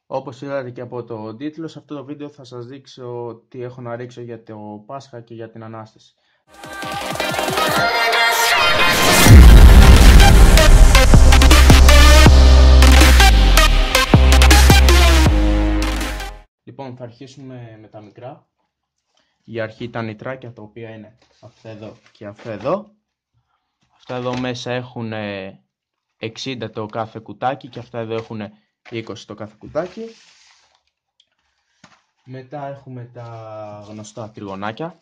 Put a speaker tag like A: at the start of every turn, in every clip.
A: Όπως είδατε και από το τίτλο, σε αυτό το βίντεο θα σας δείξω τι έχω να ρίξω για το Πάσχα και για την Ανάσταση. Λοιπόν, θα αρχίσουμε με τα μικρά. Για αρχή τα νητράκια, τα οποία είναι αυτά εδώ και αυτά εδώ. Αυτά εδώ μέσα έχουν 60 το κάθε κουτάκι και αυτά εδώ έχουν 20 το κάθε κουτάκι. Μετά έχουμε τα γνωστά τριγωνάκια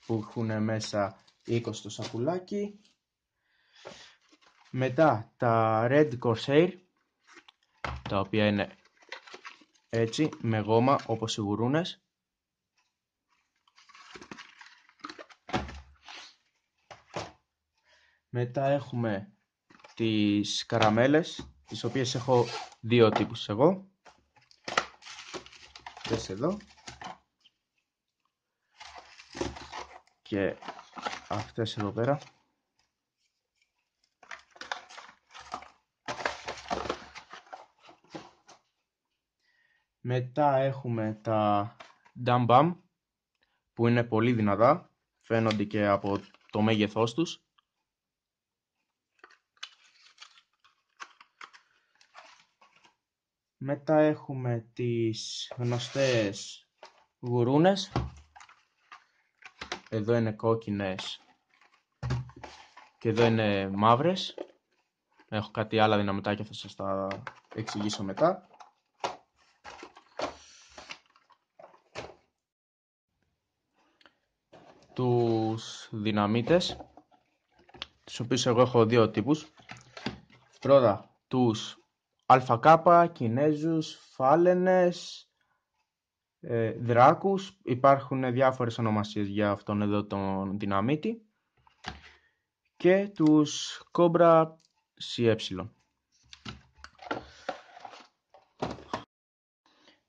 A: που έχουν μέσα 20 το σακουλάκι. Μετά τα Red Corsair, τα οποία είναι έτσι με γόμα όπως οι γουρούνες. Μετά έχουμε τις καραμέλες, τις οποίες έχω δύο τύπους εγώ. Αυτές εδώ και αυτές εδώ πέρα. Μετά έχουμε τα Dum Bum, που είναι πολύ δυνατά, φαίνονται και από το μέγεθός τους. Μετά έχουμε τις γνωστές γουρούνες. Εδώ είναι κόκκινες και εδώ είναι μαύρες. Έχω κάτι άλλα δυναμητάκια, θα σας τα εξηγήσω μετά. Τους δυναμίτες, τους οποίους εγώ έχω δύο τύπους. Πρώτα τους ΑΚ, Κινέζους, Φάλαινες, Δράκους. Υπάρχουν διάφορες ονομασίες για αυτόν εδώ τον δυναμίτη. Και τους Cobra CE.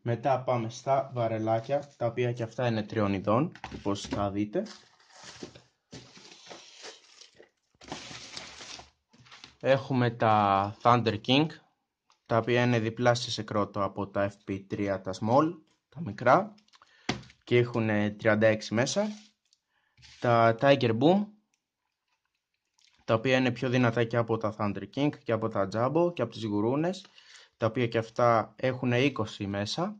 A: Μετά πάμε στα βαρελάκια, τα οποία και αυτά είναι τριών ειδών, όπως θα δείτε. Έχουμε τα Thunder King, τα οποία είναι διπλάσια σε κρότο από τα FP3, τα small, τα μικρά, και έχουν 36 μέσα. Τα Tiger Boom, τα οποία είναι πιο δυνατά και από τα Thunder King και από τα Jumbo και από τις γουρούνες, τα οποία και αυτά έχουν 20 μέσα.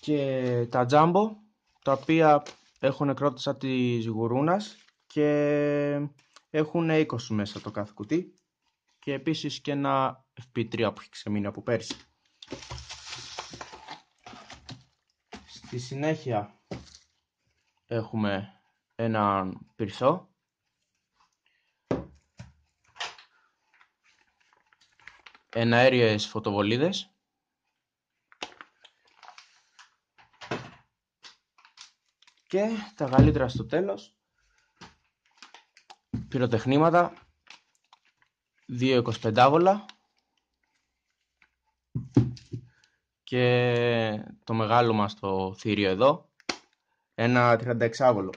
A: Και τα Jumbo, τα οποία έχουν κρότο σαν της γουρούνας και έχουν 20 μέσα το κάθε κουτί. Και επίσης και ένα FP3 που έχει ξεμείνει από πέρσι. Στη συνέχεια έχουμε έναν πυρθό. Εναέριες φωτοβολίδες. Και τα καλύτερα στο τέλος. Πυροτεχνήματα. 2 25βολα. Και το μεγάλο μας το θήριο εδώ. Ένα 36βολο.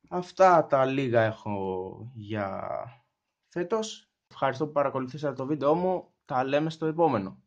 A: Αυτά τα λίγα έχω για φέτος. Ευχαριστώ που παρακολουθήσατε το βίντεο μου. Τα λέμε στο επόμενο.